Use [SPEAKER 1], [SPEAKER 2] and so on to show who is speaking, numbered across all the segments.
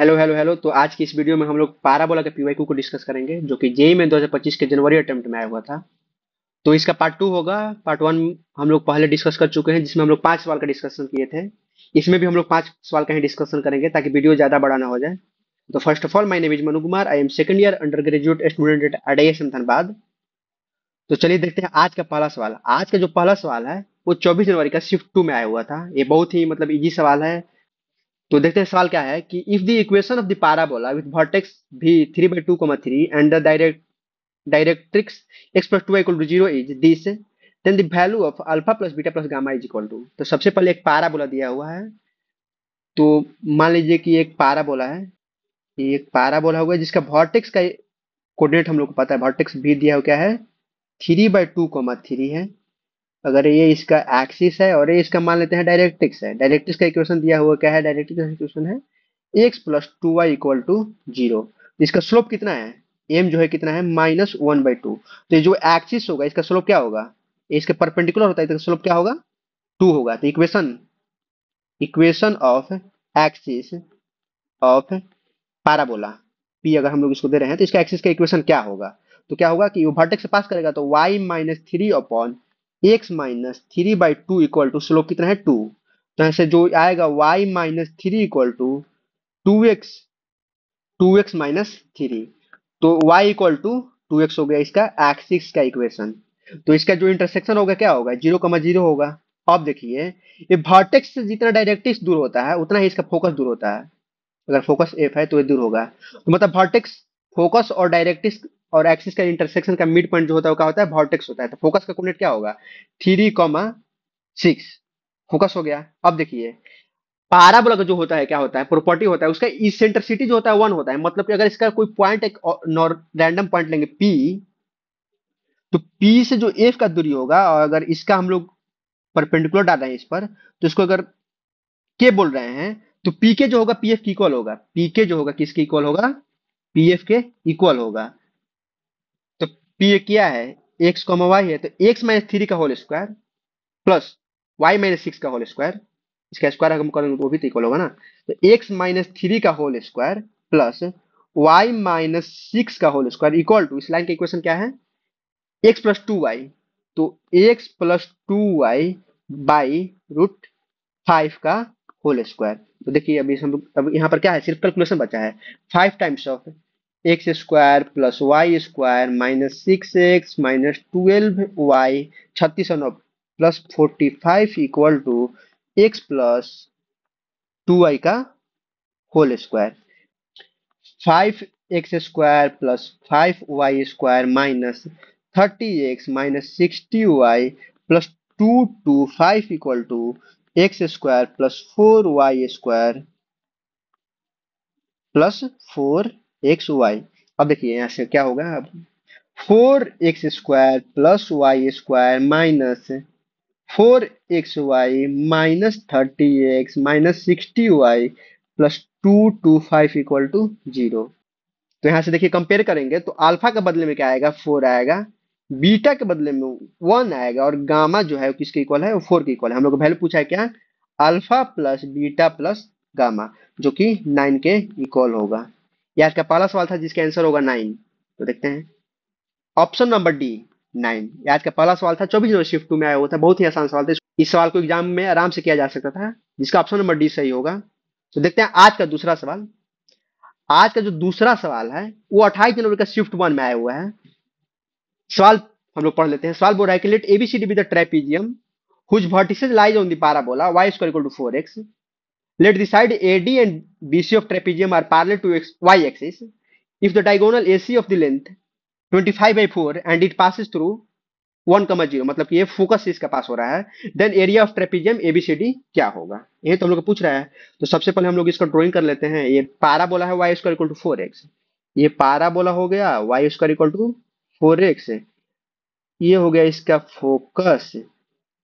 [SPEAKER 1] Hello hello hello. तो आज की इस वीडियो में हम लोग पाराबोला के पीवाईक्यू को डिस्कस करेंगे जो कि जेई में 2025 के जनवरी अटेम्प्ट में आया हुआ था। तो इसका पार्ट टू होगा। पार्ट वन हम लोग पहले डिस्कस कर चुके हैं जिसमें हम लोग 5 सवाल का डिस्कशन किए थे। इसमें भी हम लोग 5 सवाल का ही डिस्कशन करेंगे ताकि वीडियो ज्यादा बड़ा ना हो जाए। तो first of all my name is Manu Kumar, I am second year under graduate student at IIM Dhanbad. तो चलिए देखते हैं आज का पहला सवाल। आज का जो पहला सवाल है वो 24 जनवरी का शिफ्ट 2 में आया हुआ था। ये बहुत ही मतलब इजी सवाल है। तो देखते हैं सवाल क्या है कि if the equation of the parabola with vertex भी 3/2, 3 and the directrix x plus 2 equal to 0 is this, then the value of alpha plus beta plus gamma is equal to। तो सबसे पहले एक पाराबोला दिया हुआ है। तो मान लीजिए कि एक पाराबोला है। ये एक पाराबोला होगा जिसका वर्टेक्स का कोऑर्डिनेट हम लोग को पता है। वर्टेक्स भी दिया हुआ क्या है, 3/2, 3 है। अगर ये इसका एक्सिस है और ये इसका मान लेते हैं डायरेक्ट्रिक्स है। डायरेक्ट्रिक्स का इक्वेशन दिया हुआ क्या है, डायरेक्ट्रिक्स का इक्वेशन है x+2y इक्वल टू 0। इसका स्लोप कितना है, m जो है कितना है -1/2। तो ये जो एक्सिस होगा इसका स्लोप क्या होगा, ये इसके परपेंडिकुलर होता है तो स्लोप क्या होगा 2 होगा। तो equation equation of axis of parabola p अगर हम लोग इसको दे रहे हैं तो इसका एक्सिस का इक्वेशन क्या होगा। तो क्या होगा कि वो वर्टेक्स से पास करेगा तो y-3/x-3/2 इक्वल टू स्लोप कितना है 2। तो ऐसे जो आएगा y-3 equal to 2x 2x-3। तो y इक्वल टू 2x हो गया इसका एक्सिस का इक्वेशन। तो इसका जो इंटरसेक्शन होगा क्या होगा, 0,0 होगा। अब देखिए ये वर्टेक्स से जितना डायरेक्ट्रिक्स दूर होता है उतना ही इसका फोकस दूर होता है। अगर फोकस एफ है तो ये दूर होगा। तो मतलब वर्टेक्स, फोकस और डायरेक्ट्रिक्स और एक्सिस का इंटरसेक्शन का मिड पॉइंट जो होता है वो क्या होता है, वर्टेक्स होता है। तो फोकस का कोऑर्डिनेट क्या होगा 3,6। फोकस हो गया। अब देखिए पाराबोला का जो होता है क्या होता है, प्रॉपर्टी होता है उसका इसेंट्रिसिटी जो होता है 1 होता है। मतलब कि अगर इसका कोई पॉइंट एक रैंडम पॉइंट लेंगे पी, तो पी से जो एफ का दूरी होगा और अगर इसका हम लोग परपेंडिकुलर डाल रहे हैं इस पर, तो इसको अगर के बोल रहे हैं तो पी के जो होगा पीएफ की इक्वल होगा। पी के जो होगा किसके इक्वल होगा, पीएफ के इक्वल होगा। तो पी क्या है, एक्स कॉमा वाई है, तो x-3 का होल स्क्वायर प्लस y-6 का होल स्क्वायर। इसका स्क्वायर हम करेंगे तो वो भी तो इक्वल होगा ना। तो x-3 का होल स्क्वायर प्लस y-6 का होल स्क्वायर इक्वल टू, इस लाइन का इक्वेशन क्या है x+2y। तो x+2y बाई √5 का होल स्क्वायर। तो देखिए अभी हम लोग अब यहाँ पर क्या है, सिर्फ कैलकुलेशन बचा है। 5 times of x square plus y square -6x -12y 36 plus 45 equal to x+2y का whole square. 5x² plus 5y² minus 30x-60y plus 2 to 5 equal to x² plus 4y² plus 4xy। अब देखिए यहाँ से क्या होगा, अब 4x² plus y² minus 4xy minus 30x minus 60y plus 2 to 5 equal to 0। तो यहाँ से देखिए कंपेयर करेंगे तो अल्फा के बदले में क्या आएगा 4 आएगा, बीटा के बदले में 1 आएगा और गामा जो है वो किसके इक्वल है, वो 4 के इक्वल है। हम लोग को वैल्यू पूछा है क्या, alpha plus beta plus gamma जो कि 9 के इक्वल होगा। यह आज का पहला सवाल था जिसका आंसर होगा 9। तो देखते हैं ऑप्शन नंबर डी 9। यह आज का पहला सवाल था, 24 शिफ्ट 2 में आया हुआ था। बहुत ही आसान सवाल था। इस सवाल को एग्जाम में आराम से किया जा सकता था, जिसका ऑप्शन नंबर डी सही होगा। तो देखते हैं आज का दूसरा सवाल। आज का जो दूसरा सवाल है वो 28 जनवरी का शिफ्ट 1 में आया हुआ है। सवाल हम लोग पढ़ लेते हैं। सवाल बोल रहा है कि let A B C D be the trapezium whose vertices lies on the parabola y² equal to 4x, let the side AD and BC of trapezium are parallel to y axis if the diagonal AC of the length 25/4 and it passes through 1,0। मतलब कि ये focus इसका पास हो रहा है। Then area of trapezium A B C D क्या होगा, ये तो हम लोग को पूछ रहा है। तो सबसे पहले हम लोग इसका ड्राइंग कर लेते हैं। ये पैराबोला है y² इक्वल टू 4x, ये पैराबोला हो गया y² इक्वल टू 4x। ये हो गया इसका फोकस,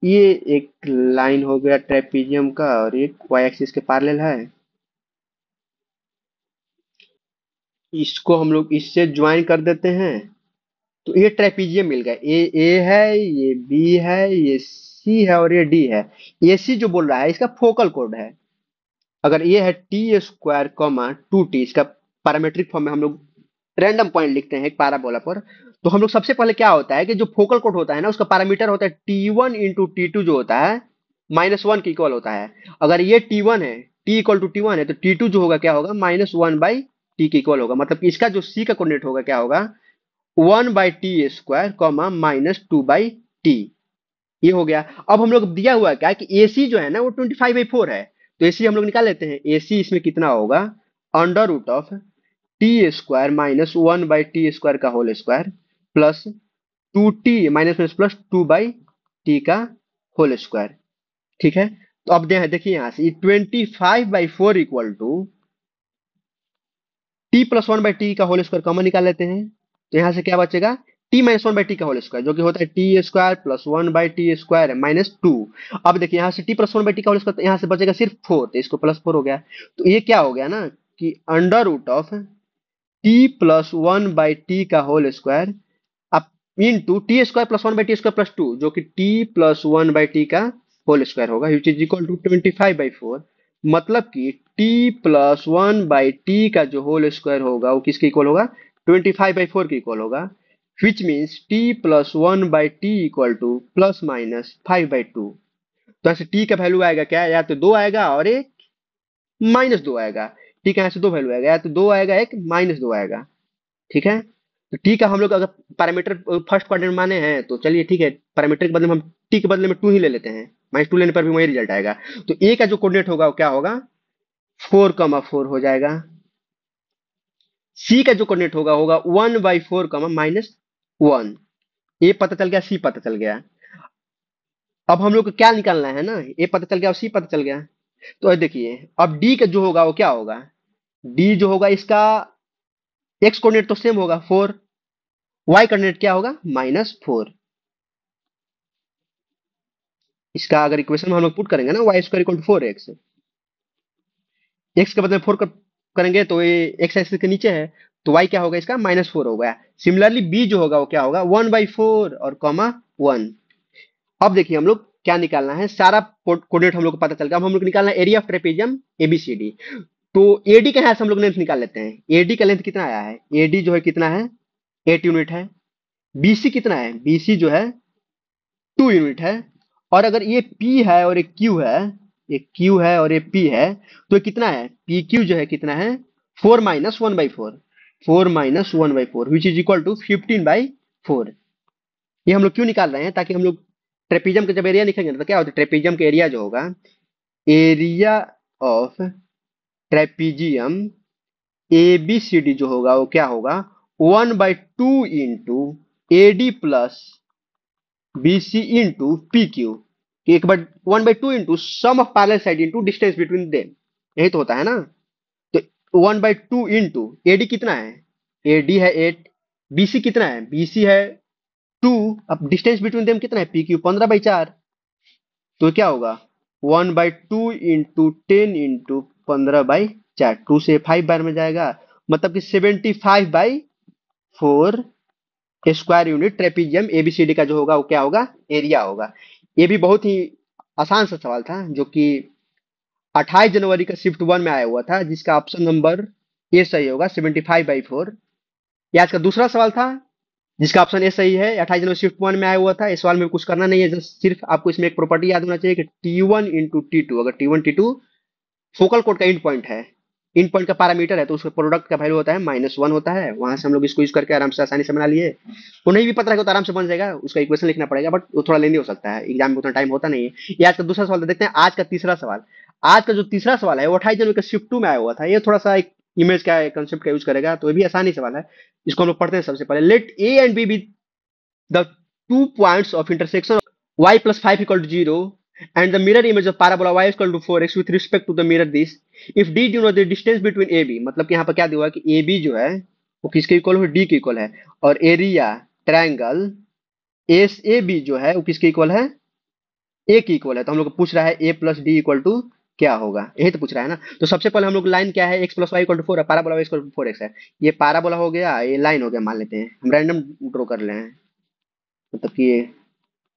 [SPEAKER 1] ये एक लाइन हो गया ट्रेपीजियम का और एक y एक्सिस के पैरेलल है। इसको हम लोग इससे ज्वाइन कर देते हैं तो ये ट्रेपीजियम मिल गया। ए है, ये बी है, ये सी है और ये डी है। ये सी जो बोल रहा है इसका फोकल कोड है। अगर ये है टी स्क्वायर कॉमा 2t, इसका पैरामेट्रिक फॉर्म में हम लोग रैंडम पॉइंट लिखते हैं एक पैराबोला पर, तो हम लोग सबसे पहले क्या होता है कि जो फोकल कोट होता है ना, उसका पैरामीटर होता है t1 इंटू टी जो होता है -1 के इक्वल होता है। अगर ये t1 है, t इक्वल टू टी1 है, तो t2 जो होगा क्या होगा, -1/t के इक्वल होगा। मतलब कि इसका जो c का कोऑर्डिनेट होगा क्या होगा, 1/t² कॉमा -2/t। ये हो गया। अब हम लोग दिया हुआ है क्या कि AC जो है ना वो 25/4 है, तो AC हम लोग निकाल लेते हैं। AC इसमें कितना होगा, under root of t² -1/t² का whole square plus 2t minus plus 2/t का होल स्क्वायर। ठीक है, तो अब देखिए यहां से 25/4 equal to T plus 1/t का होल स्क्वायर कॉमन निकाल लेते हैं, तो यहां से क्या बचेगा, t -1/t का होल स्क्वायर, जो कि होता है t² प्लस 1/t² -2। अब देखिए यहां से t प्लस 1/t का होल स्क्वायर, तो यहां से बचेगा सिर्फ 4, तो इसको +4 हो गया। तो ये क्या हो गया ना कि under root of t plus 1/t का होल स्क्वायर अब into t² plus 1/t² plus 2, जो कि t प्लस 1/t का होल स्क्वायर होगा, विच इज इक्वल टू 25/4। मतलब कि t प्लस 1/t का जो होल स्क्वायर होगा वो किसके इक्वल होगा, 25/4 के इक्वल होगा। Which means t plus 1/t equal two plus minus 5/2। तो ऐसे t का वैल्यू आएगा क्या, या तो 2 आएगा और एक -2 आएगा। ठीक है, यहाँ से 2 वैल्यू आएगा, या तो 2 आएगा एक -2 आएगा। ठीक है, तो टी का हम लोग अगर पैरामीटर फर्स्ट क्वाड्रेंट माने हैं तो चलिए ठीक है, पैरामीटर के बदले में हम टी के बदले में 2 ही ले लेते हैं, -2 लेने पर भी वही रिजल्ट आएगा। तो ए का जो कोऑर्डिनेट होगा वो क्या होगा, 4,4 हो जाएगा। सी का जो कोऑर्डिनेट होगा होगा 1/4 -1। ए पता चल गया, सी पता चल गया। अब हम लोग को क्या निकालना है ना, ए पता चल गया और सी पता चल गया। तो देखिए अब डी का जो होगा वो क्या होगा, डी जो होगा इसका एक्स कोऑर्डिनेट तो सेम होगा 4, वाई कोऑर्डिनेट क्या होगा -4। इसका अगर इक्वेशन में हम लोग पुट करेंगे ना, y² equal to 4x, x के बदले 4 करेंगे तो ये एक्स एक्सिस के नीचे है, तो y क्या होगा इसका -4 होगा। सिमिलरली b जो होगा वो क्या होगा 1/4 और कॉमा 1। अब देखिए हम लोग क्या निकालना है, सारा कोऑर्डिनेट हम लोग को पता चल गया। अब हम लोग निकालना है एरिया ऑफ ट्रेपेजियम ABCD। तो AD का यहाँ से हम लोग लेंथ निकाल लेते हैं। AD का लेंथ कितना आया है, AD जो है कितना है 8 यूनिट है। BC कितना है, BC जो है 2 यूनिट है। और अगर ये P है और एक Q है, एक Q है और एक P है, तो ये कितना है, PQ जो है कितना है 4 minus 1/4, 4 minus 1/4 which is equal to 15/4। ये हम लोग क्यों निकाल रहे हैं, ताकि हम लोग ट्रेपेजियम का जब एरिया लिखेंगे ना, तो क्या होता है ट्रेपेजियम का एरिया जो होगा, एरिया ऑफ ट्रेपेजियम ABCD जो होगा वो क्या होगा 1/2 into AD plus BC into PQ, एक बार 1/2 into sum of parallel side into distance between them, यही तो होता है ना। तो 1/2 इंटू AD कितना है, AD है 8, BC कितना है, BC है 2, अब डिस्टेंस बिटवीन देम कितना है PQ 15/4। तो क्या होगा 1/2 इंटू 10 इंटू 15/4, 2 से 5 बार में जाएगा, मतलब कि 75/4 स्क्वायर यूनिट ट्रेपीजियम ABCD का जो होगा वो क्या होगा, एरिया होगा। ये भी बहुत ही आसान सा सवाल था, जो कि 28 जनवरी का शिफ्ट 1 में आया हुआ था, जिसका ऑप्शन नंबर ए सही होगा 75/4। ये आज का दूसरा सवाल था, जिसका ऑप्शन ए सही है, 28 जनवरी शिफ्ट 1 में आया हुआ था। इस सवाल में कुछ करना नहीं है, जस्ट सिर्फ आपको इसमें एक प्रॉपर्टी याद होना चाहिए कि T1 इंटू T2, अगर T1 T2 फोकल कोड का इंड पॉइंट है, इंड पॉइंट का पैरामीटर है, तो उसका प्रोडक्ट का वैल्यू होता है -1 होता है। वहां से हम लोग इसको यूज करके आराम से आसानी से बना लिए। वो नहीं भी पता है तो आराम से बन जाएगा, उसका इक्वेशन लिखना पड़ेगा, बट वो थोड़ा लेंदी हो सकता है, एग्जाम में उतना टाइम होता नहीं है। ये आज का दूसरा सवाल, देखते हैं आज का तीसरा सवाल। आज का जो तीसरा सवाल है वो 28 जनवरी का शिफ्ट 2 में आया हुआ था। ये थोड़ा सा एक इमेज का कंसेप्ट का यूज करेगा, तो ये भी आसानी सवाल है। इसको हम लोग पढ़ते हैं। सबसे पहले let A and B be the 2 points of intersection of y plus 5 equal to 0 and the mirror image of parabola y is equal to 4x with respect to the mirror this if d do know the distance between AB, मतलब कि यहाँ पर क्या दिया हुआ है कि AB जो है वो किसके इक्वल है, D के इक्वल है, और एरिया ट्रायंगल SAB जो है वो किसके इक्वल है, A के इक्वल है। तो हम लोग को पूछ रहा है A plus D equal to क्या होगा, यही तो पूछ रहा है ना। तो सबसे पहले हम लोग लाइन क्या है, x plus y equal to 4 है, parabola y equal to 4x है। ये पाराबोला हो गया, ये लाइन हो गया, मान लेते हैं हम रैंडम ड्रॉ कर रहे हैं, मतलब कि ये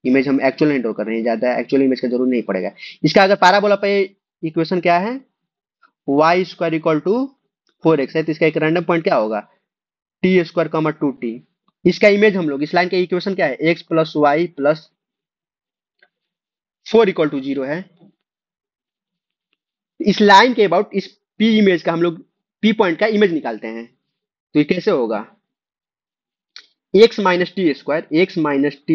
[SPEAKER 1] इमेज हम एक्चुअल नहीं ड्रॉ कर रहे हैं, ज्यादा एक्चुअल इमेज का जरूर नहीं पड़ेगा। इसका अगर पाराबोला पे इक्वेशन क्या है y square equal to 4x है, तो इसका एक रैंडम पॉइंट क्या होगा, टी स्क्वायर कॉमा 2t। इसका इमेज हम लोग इस लाइन का इक्वेशन क्या है, x plus y plus 4 equal to 0 है। इस लाइन के अबाउट इस पी इमेज का हम लोग पी पॉइंट का इमेज निकालते हैं, तो ये कैसे होगा, x minus t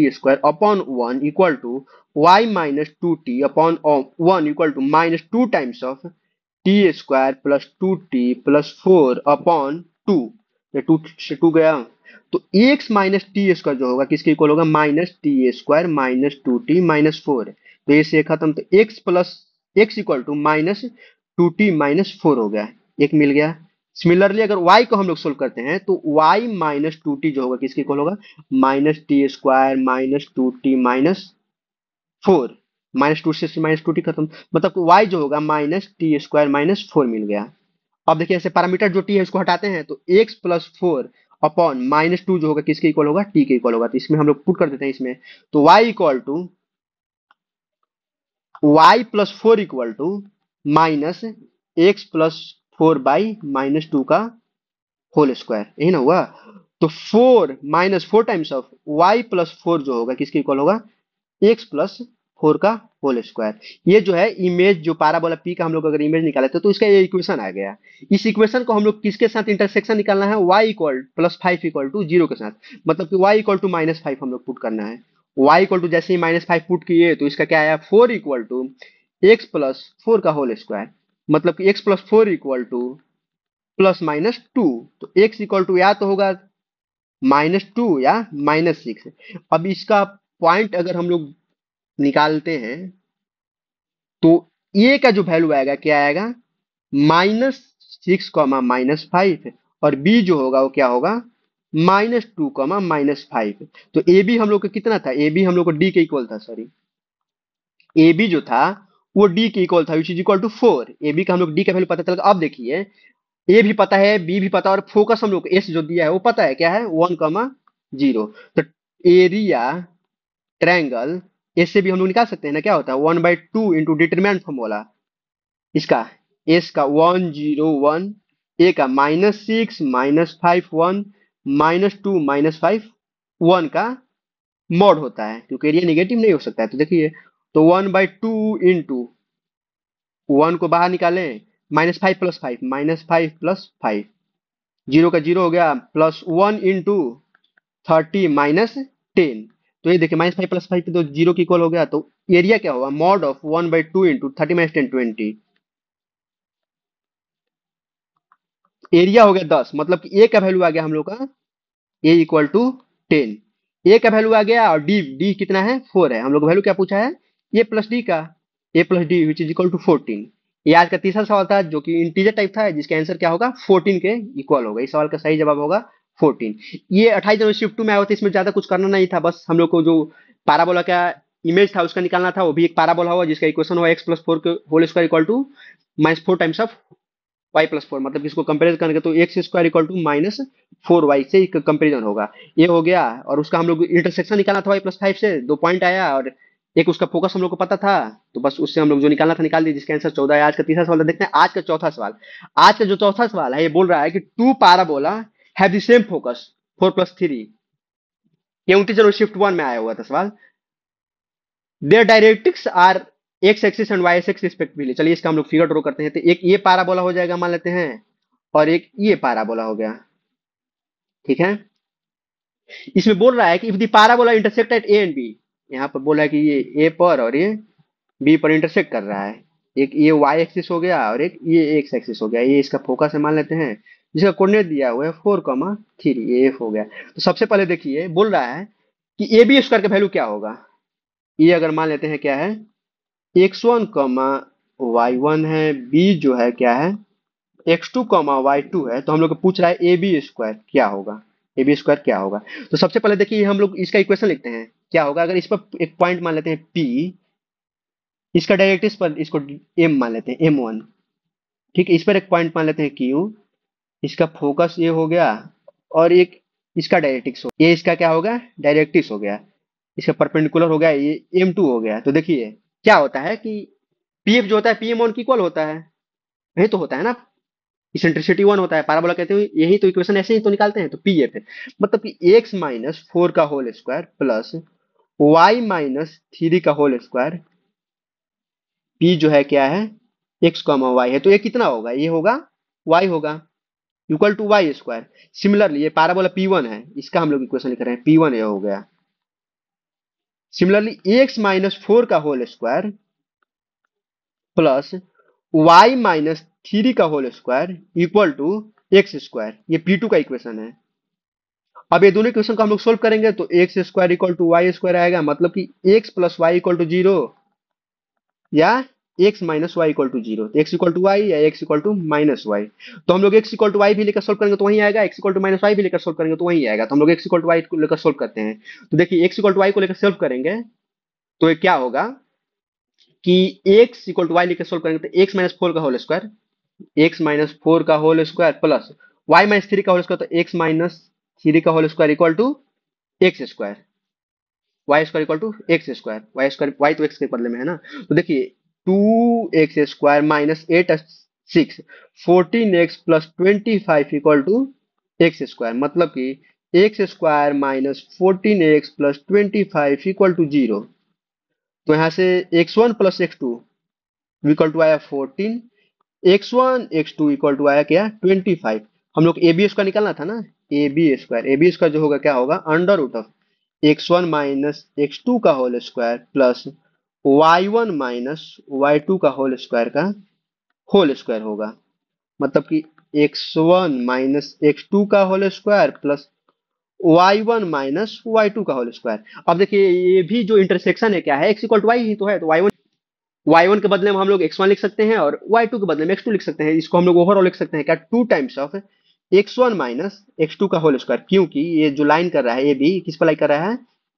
[SPEAKER 1] square upon 1 equal to y minus 2t upon 1 equal to minus 2 times of t square plus 2t plus 4 upon 2। ये 2 से 2 गया, तो x माइनस टी स्क्वायर जो होगा किसके इक्वल होगा, minus t square minus 2t minus 4। तो ये से खत्म, तो x plus x equal to minus 2t minus 4 हो गया, एक मिल गया। सिमिलरली अगर y को हम लोग सोल्व करते हैं तो y माइनस 2t जो होगा किसके इक्वल होगा, minus t square minus 2t minus 4। Minus 2 से माइनस 2t खत्म, मतलब कि y जो होगा माइनस टी स्क्वायर माइनस 4 मिल गया। अब देखिए ऐसे पैरामीटर जो t है उसको हटाते हैं, तो x प्लस 4 अपॉन माइनस 2 जो होगा किसके इक्वल होगा, t के इक्वल होगा। तो इसमें हम लोग पुट कर देते हैं इसमें, तो y equal to y plus 4 equal to minus x plus 4 by minus 2 का होल स्क्वायर, यही ना हुआ। तो 4 - 4 टाइम्स ऑफ y प्लस 4 जो होगा किसके इक्वल होगा, एक्स प्लस 4 का होल स्क्वायर। ये जो है इमेज जो पाराबोला पी का हम लोग अगर इमेज निकाले थे तो इसका ये इक्वेशन आ गया। इस इक्वेशन को हम लोग किसके साथ इंटरसेक्शन निकालना है, y equal plus 5 equal to 0 के साथ, मतलब कि y इक्वल टू माइनस 5 हम लोग पुट करना है। y इक्वल टू जैसे ही माइनस 5 पुट किए तो इसका क्या आया, 4 इक्वल टू एक्स प्लस 4 का होल स्क्वायर, मतलब कि x plus 4 equal two plus minus 2। तो x इक्वल टू या तो होगा -2 या -6। अब इसका पॉइंट अगर हम लोग निकालते हैं तो ए का जो वैल्यू आएगा क्या आएगा, -6 - -5, और बी जो होगा वो क्या होगा, -2 -5। तो ए बी हम लोग का कितना था, ए बी हम लोग को डी के इक्वल था, सॉरी ए बी जो था वो डी के इक्वल था, which is equal to 4। A B का हम लोग डी का वैल्यू पता चला। अब देखिए ए भी पता है, बी भी पता है, और फोकस हम लोग एस जो दिया है वो पता है क्या है, 1, 0। तो एरिया ट्रायंगल एस से भी हम लोग निकाल सकते हैं ना, क्या होता है 1/2 इंटू डिटरमिनेंट फॉर्मूला इसका, एस का 1, 0, 1, ए का -6 -5 1 -2 -5 1 का मॉड होता है, क्योंकि एरिया निगेटिव नहीं हो सकता है। तो देखिए, तो 1/2 इंटू 1 को बाहर निकालें, -5 + 5 -5 + 5, 0 का 0 हो गया, प्लस 1 इंटू 30 -10। तो ये देखिए -5 + 5 तो 0 के इक्वल हो गया। तो एरिया क्या होगा, मॉड ऑफ 1/2 इंटू 30 - 10 20, एरिया हो गया 10, मतलब कि ए का वैल्यू आ गया हम लोग का, ए इक्वल टू 10। ए का वैल्यू आ गया, और डी डी कितना है, 4 है। हम लोग वैल्यू क्या पूछा है, ए प्लस डी का, a plus d which is equal to 14। ये आज का तीसरा सवाल था जो कि इंटीजर टाइप था, जिसका आंसर क्या होगा, 14 के इक्वल होगा। इस सवाल का सही जवाब होगा 14। ये 28 जनवरी शिफ्ट 2 में आया था, इसमें ज्यादा कुछ करना नहीं था, बस हम लोग को जो पाराबोला का इमेज था उसका निकालना था। वो भी एक पाराबोला हुआ जिसका इक्वेशन हुआ एक्स प्लस 4 के whole square equal to -4 times of y plus 4, मतलब इसको कंपेयर करेंगे तो x square equal to -4y से कंपेरिजन होगा। ये हो गया, और उसका हम लोग इंटरसेक्शन निकालना था y + 5 से, 2 पॉइंट आया, और एक उसका फोकस हम लोग को पता था, तो बस उससे हम लोग जो निकालना था निकाल दिया, जिसका आंसर 14 है। आज का तीसरा सवाल देखते हैं, आज का चौथा सवाल। आज का जो चौथा सवाल है ये बोल रहा है कि two parabola have the same focus 4 + 3। ये 29 जनवरी शिफ्ट 1 में आया हुआ था सवाल। Their directrix are x axis and y axis respectively. चलिए इसका हम लोग फिगर ड्रॉ करते हैं। तो एक ये पाराबोला हो जाएगा मान लेते हैं, और एक ये पाराबोला हो गया, ठीक है। इसमें बोल रहा है कि if the parabola intersect at A and B, यहाँ पर बोला है कि ये ए पर और ये बी पर इंटरसेक्ट कर रहा है। एक ये वाई एक्सिस हो गया और एक ये एक्स एक्सिस हो गया। ये इसका फोकस है मान लेते हैं, जिसका कोऑर्डिनेट दिया हुआ है 4, 3, ये एफ हो गया। तो सबसे पहले देखिए बोल रहा है कि ए बी स्क्वायर का वैल्यू क्या होगा। ये अगर मान लेते हैं क्या है, x1, y1 है, बी जो है क्या है, x2, y2 है। तो हम लोग को पूछ रहा है ए बी स्क्वायर क्या होगा, ए बी स्क्वायर क्या होगा। तो सबसे पहले देखिए हम लोग इसका इक्वेशन लिखते हैं, क्या होगा अगर इस पर एक पॉइंट मान लेते हैं P, इसका डायरेक्ट्रिक्स पर इसको M मान लेते हैं, M1, ठीक है। इस पर एक पॉइंट मान लेते हैं Q, इसका फोकस ये हो गया, और एक इसका डायरेक्ट्रिक्स हो, ये इसका क्या होगा, डायरेक्ट्रिक्स हो गया, इसका परपेंडिकुलर हो गया, ये M2 हो गया। तो देखिए क्या होता है कि पी एफ जो होता है पी एम वन की इक्वल होता है, यही तो होता है ना, इसेंट्रिसिटी 1 होता है, पैराबोला कहते हैं, यही तो इक्वेशन ऐसे ही तो निकालते हैं। तो पी है फिर, मतलब कि एक्स माइनस फोर का whole square plus y minus three का होल स्क्वायर, पी जो है क्या है, एक्स कॉमा वाई है, तो ये कितना होगा, ये होगा वाई होगा, equal to y square. Similarly ये पैराबोला पी वन है, इसका हम लोग इक्वेशन लिख रहे हैं, पी वन ये हो गया। सिमिलरली एक्स माइनस फोर का whole square plus y minus three का whole square equal to x square, ये पी टू का इक्वेशन है। अब ये दोनों इक्वेशन को हम लोग सोल्व करेंगे तो x square equal to y square आएगा, मतलब कि x plus y equal to zero, या x minus y equal to zero, x equal to y या x equal to minus y. तो हम लोग एक्स इक्वल टू वाई भी लेकर सोल्व करेंगे तो वही आएगा, x equal to minus y भी लेकर सोल्व करेंगे तो वही आएगा। तो हम लोग एक्स इक्वल टू वाई को लेकर सोल्व करते हैं। तो देखिए एक्स इक्वल टू वाई को लेकर सोल्व करेंगे तो ये क्या होगा कि एक्स इक्वल टू वाई लेकर सोल्व करेंगे तो एक्स माइनस फोर का whole square, x minus four का whole square plus y minus three का होल स्क्वायर, तो एक्स माइनस थ्री का whole square equal to x square, y square equal to x square, y square y तो x के बदले में है ना। तो देखिए two x square minus eight six, fourteen x plus twenty five equal to x square, मतलब कि x square minus fourteen x plus twenty five equal to zero. तो यहाँ से x one plus x two equal to आया fourteen, x one x two equal to आया क्या, twenty five. हम लोग ए बी स्क्वायर निकालना था ना, ए बी स्क्वायर जो होगा क्या होगा, under root of x one minus x two का whole square plus y one minus y two का होल स्क्वायर का होल स्क्वायर होगा, मतलब कि x one minus x two का whole square plus y one minus y two का whole square. अब देखिए ये भी जो इंटरसेक्शन है क्या है, एक्स इक्वल टू वाई ही तो है, तो वाई वन के बदले में हम लोग एक्स वन लिख सकते हैं और वाई टू के बदले में एक्स टू लिख सकते हैं। इसको हम लोग ओवरऑल लिख सकते हैं क्या, two times of x one minus x two का होल स्क्वायर, क्योंकि ये जो लाइन कर रहा है ये भी किस पर लाइन कर रहा है,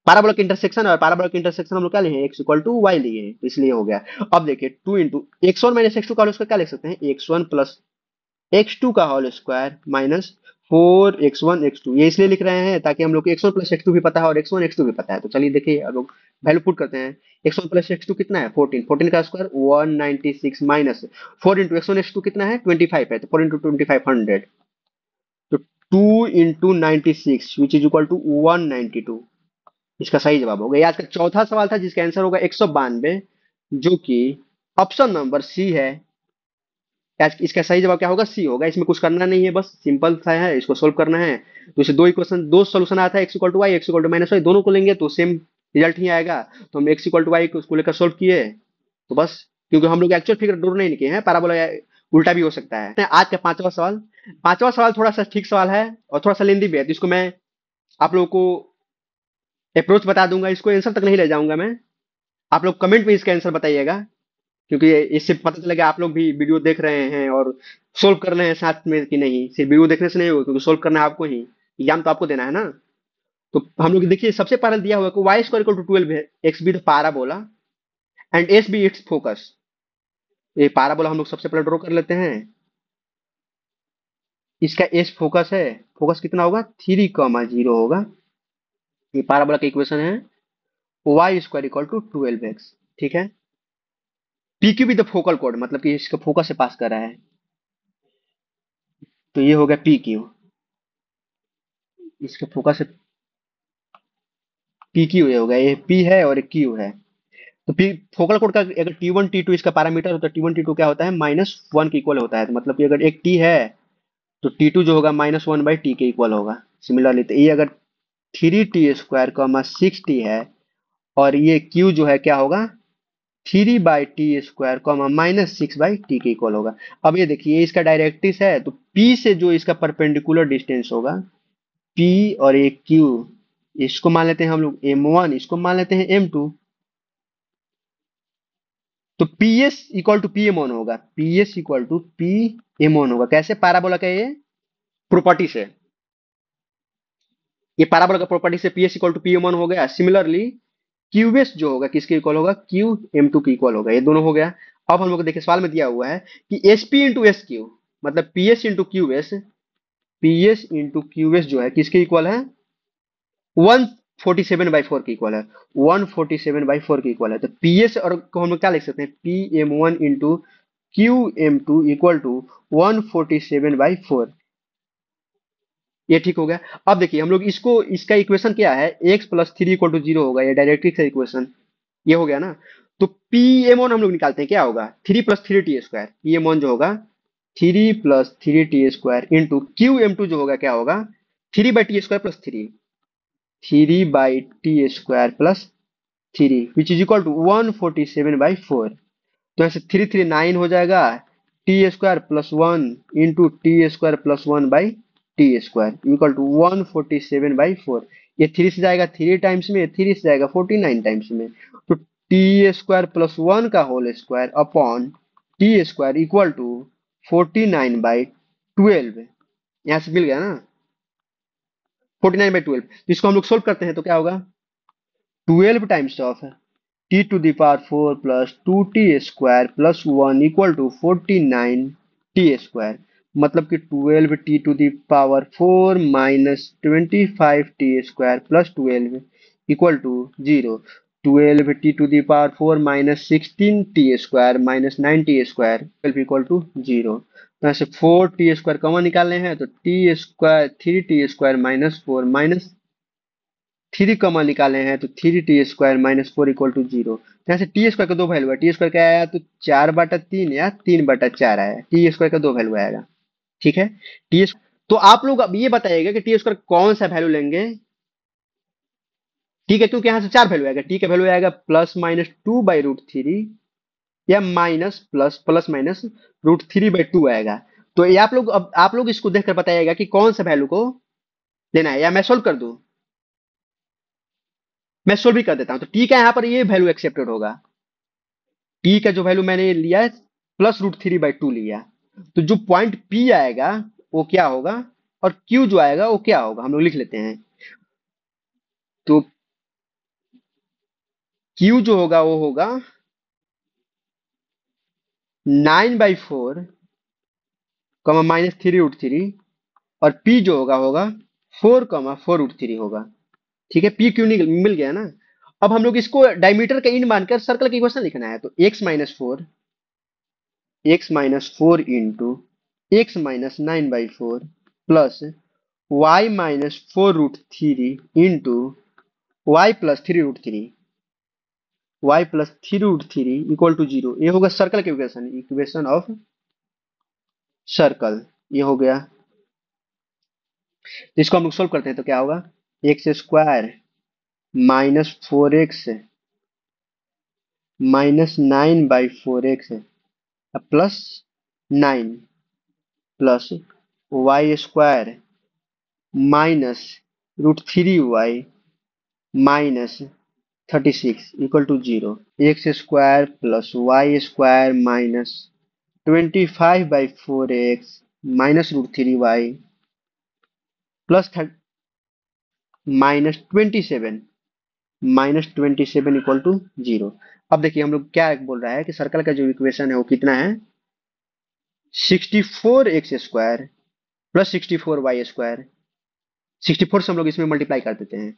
[SPEAKER 1] पैराबोलिक इंटरसेक्शन, और पैराबोलिक इंटरसेक्शन हम लोग क्या लिए हैं, एक्स इक्वल टू वाई लिए हैं, तो इसलिए हो गया। अब देखिए two into x one minus x two का होल स्क्वायर क्या लिख सकते हैं, x one plus x two का whole square minus four x one x two, ये इसलिए लिख रहे हैं ताकि हम लोग को x one plus x two भी पता है और एक्स वन एक्स टू भी पता है। तो चलिए देखिए अब लोग वैल्यू पुट करते हैं, x one plus x two कितना है, फोर्टीन, फोर्टीन का square one ninety six minus four into x one x two कितना है, ट्वेंटी फाइव है, तो four into twenty five hundred, तो two into ninety six which is equal to one ninety two, इसका सही जवाब होगा। ये आज का चौथा सवाल था जिसका आंसर होगा 192, जो कि ऑप्शन नंबर सी है। इसका सही जवाब क्या होगा, सी होगा। इसमें कुछ करना नहीं है, बस सिंपल सा है, इसको सोल्व करना है। तो इसे दो इक्वेशन, दो सोल्यूशन आता है, x equal to y, x equal to minus y, दोनों को लेंगे तो सेम रिजल्ट ही आएगा। तो हम एक्स इक्वल टू वाई को उसको लेकर सोल्व किए, तो बस, क्योंकि हम लोग एक्चुअल फिगर ढूंढ नहीं किए हैं, पैराबोला उल्टा भी हो सकता है। आज का पांचवा सवाल, पांचवा सवाल थोड़ा सा ठीक सवाल है और थोड़ा सा लेंदी भी है, तो इसको मैं आप लोगों को अप्रोच बता दूंगा, इसको आंसर तक नहीं ले जाऊंगा मैं। आप लोग कमेंट में इसका आंसर बताइएगा, क्योंकि इससे पता चलेगा आप लोग भी वीडियो देख रहे हैं और सोल्व कर रहे हैं साथ में कि नहीं। सिर्फ वीडियो देखने से नहीं होगा, क्योंकि सोल्व करना है आपको ही, एग्जाम तो आपको देना है ना। तो हम लोग देखिए सबसे पहले दिया हुआ है कि y square equal to twelve है, x be the parabola and S be its focus. ये पाराबोला हम लोग सबसे पहले ड्रॉ कर लेते हैं, इसका एस फोकस है, फोकस कितना होगा, थ्री कॉमा जीरो होगा। ये पाराबोला का इक्वेशन है, y square equal to twelve x, ठीक है। P Q be the focal कोड, मतलब कि इसका फोकस से पास कर रहा है, तो ये हो गया पी क्यू, इसका फोकस है पी क्यू, ये हो गया, ये पी है और एक क्यू है। तो पी फोकल कोड का अगर टी वन टी टू इसका पैरामीटर होता है, टी वन टी टू क्या होता है, माइनस वन के इक्वल होता है, तो मतलब कि अगर एक टी है तो टी टू जो होगा माइनस वन बाई टी के इक्वल होगा। सिमिलरली तो ये अगर three t square comma six T है, और ये क्यू जो है क्या होगा, three by t square comma minus six by T के इक्वल होगा। अब ये देखिए इसका डायरेक्ट्रिक्स है, तो पी से जो इसका परपेंडिकुलर डिस्टेंस होगा, पी और ये क्यू, इसको मान लेते हैं हम लोग एम वन, इसको मान लेते हैं एम टू। तो P S equal to P M one होगा, P S equal to P M one होगा। कैसे, पैराबोला का ये प्रॉपर्टी से, ये पैराबोला का प्रॉपर्टी से P S equal to P M one हो गया। सिमिलरली क्यू एस जो होगा किसके इक्वल होगा, क्यू एम टू के इक्वल होगा, ये दोनों हो गया। अब हम लोग को देखिए सवाल में दिया हुआ है कि S P into S Q, मतलब P S into Q S, P S into Q S जो है किसके इक्वल है, one forty seven by four के इक्वल है, one forty seven by four के इक्वल है। तो पी एस और को हम लोग क्या लिख सकते हैं, P M one into QM2 equal to 147/4। ये ठीक हो गया। अब देखिए हम लोग इसको, इसका इक्वेशन क्या है, x plus three equal to zero होगा, ये डायरेक्ट्रिक्स का इक्वेशन। ये हो गया ना। तो पी एम वन हम लोग निकालते हैं, क्या होगा, three plus three t square, P M one जो होगा three plus three t square into Q M two जो होगा क्या होगा, three by t square plus three, three by t square plus three which is equal to 147/4। तो ऐसे three three nine हो जाएगा, t square plus one into t square plus one by t square equal to 147/4। ये three से जाएगा three times में, three से जाएगा 49 टाइम्स में। तो टी स्क्वायर प्लस वन का whole square upon t square equal to 49/12। यहाँ से मिल गया ना, 49/12। तो इसको हम लोग सोल्व करते हैं तो क्या होगा, 12 times of t to the power four plus two t square plus one equal to 49 t square. मतलब कि 12 t to the power 4 minus 25 t square plus 12 equal to zero. 12 t to the power 4 minus 16 t square minus 9 t square 12 equal to zero. तो ऐसे 4 t square common निकालने हैं, तो t square three t square minus four minus three common निकाले हैं, तो three t square minus four equal to zero. यहाँ से टी स्क्वायर का दो वैल्यू है, टी स्क्वायर क्या आया, तो 4/3 या 3/4 आया, टी स्क्वायर का दो वैल्यू आएगा। ठीक है। टी, तो आप लोग अब ये बताइएगा कि टी स्क्वायर कौन सा वैल्यू लेंगे। ठीक है, क्योंकि यहाँ से चार वैल्यू आएगा, टी का वैल्यू आएगा plus minus two by root three, या minus plus plus minus root three by two आएगा। तो ये आप लोग, अब आप लोग इसको देखकर बताइएगा कि कौन सा वैल्यू को लेना है, या मैं सोल्व कर दूं। मैं सोल्व भी कर देता हूं। तो टी का यहाँ पर ये वैल्यू एक्सेप्टेड होगा, टी का जो वैल्यू मैंने लिया है plus root three by two लिया। तो जो पॉइंट पी आएगा वो क्या होगा, और क्यू जो आएगा वो क्या होगा, हम लोग लिख लेते हैं। तो क्यू जो होगा वो होगा 9/4 comma minus three root three, और पी जो होगा होगा 4 कमा 4 रूट थ्री होगा। ठीक है, पी क्यू मिल गया ना। अब हम लोग इसको डायमीटर का इन मानकर सर्कल की इक्वेशन लिखना है। तो x minus four into x-9/4 plus y-4 root three into y+3 root three equal to zero. ये होगा सर्कल के इक्वेशन, इक्वेशन ऑफ सर्कल। ये हो गया। तो इसको हम लोग सोल्व करते हैं तो क्या होगा, x square minus four x minus 9/4x plus 9 plus y square minus root three y minus 36 equal to zero. X square plus y square minus 25/4x minus root three y plus minus 27 equal to zero. अब देखिए हम लोग क्या बोल रहा है कि circle का जो इक्वेशन है वो कितना है, 64x² प्लस 64y²। 64 से हम लोग इसमें मल्टीप्लाई कर देते हैं,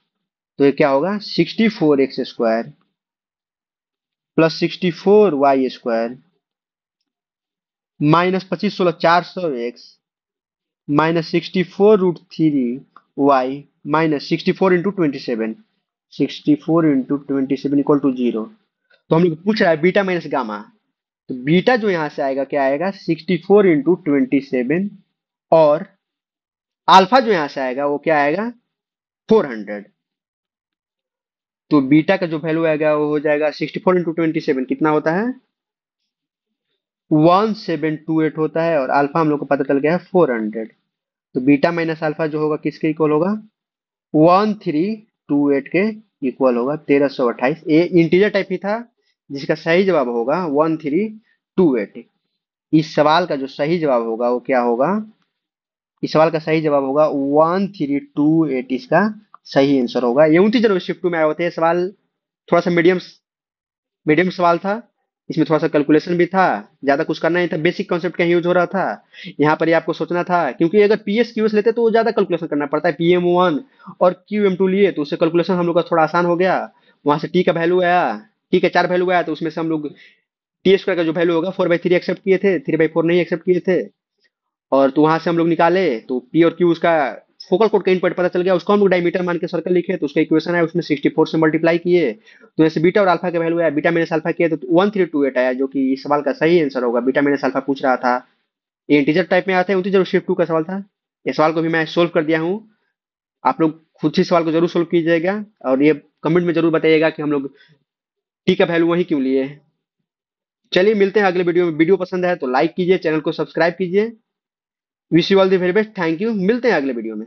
[SPEAKER 1] तो ये क्या होगा, 64x² plus 64y² minus 25 16 400x minus 64 root three y minus 64 into 27 equal to zero. तो हम लोग पूछ रहा है बीटा माइनस गामा। तो बीटा जो यहां से आएगा क्या आएगा, 64 इंटू 27, और अल्फा जो यहां से आएगा वो क्या आएगा, 400। तो बीटा का जो वैल्यू आएगा वो हो जाएगा 64 इंटू 27 कितना होता है, 1728 होता है, और अल्फा हम लोग को पता चल गया है 400। तो बीटा माइनस अल्फा जो होगा किसके इक्वल होगा, 1328 के इक्वल होगा, 1328। ये इंटीजर टाइप ही था, जिसका सही जवाब होगा 1328। इस सवाल का जो सही जवाब होगा वो क्या होगा, इस सवाल का सही जवाब होगा 1328। इसका सही आंसर होगा। ये 29 जनवरी शिफ्ट 2 में आए होते हैं सवाल, थोड़ा सा मीडियम मीडियम सवाल था। इसमें थोड़ा सा कैलकुलेशन भी था, ज्यादा कुछ करना नहीं था, बेसिक कॉन्सेप्ट का यूज हो रहा था। यहाँ पर ये आपको सोचना था, क्योंकि अगर पीएस क्यूएस लेते तो ज्यादा कैलकुलेशन करना पड़ता है। पीएम1 और क्यूएम2 लिए तो उससे कैलकुलेशन हम लोग का थोड़ा आसान हो गया। वहां से टी का वैल्यू आया, टी का चार वैल्यू आया, तो उसमें से हम लोग टी स्क्वायर का जो वैल्यू होगा 4/3 एक्सेप्ट किए थे, 3/4 नहीं एक्सेप्ट किए थे। और तो वहां से हम लोग निकाले तो पी और क्यू उसका फोकल कोड का इन पॉइंट पता चल गया, उसको हम लोग डायमीटर मान के सर्कल लिखे तो उसका इक्वेशन है, उसमें 64 से मल्टीप्लाई किए तो जैसे बीटा और अल्फा का वैल्यू आया, बीटा माइनस अल्फा किया तो 1328 आया, जो कि इस सवाल का सही आंसर होगा। बीटा माइनस अल्फा पूछ रहा था, ये इंटीजर टाइप में आता है, इंटीजर शिफ्ट टू का सवाल था। ये सवाल को भी मैं सोल्व कर दिया हूँ। आप लोग खुद से सवाल को जरूर सोल्व कीजिएगा और ये कमेंट में जरूर बताइएगा कि हम लोग टी का वैल्यू वही क्यों लिए। चलिए मिलते हैं अगले वीडियो में। वीडियो पसंद है तो लाइक कीजिए, चैनल को सब्सक्राइब कीजिए। Wish you all the very best, thank you, मिलते हैं अगले वीडियो में।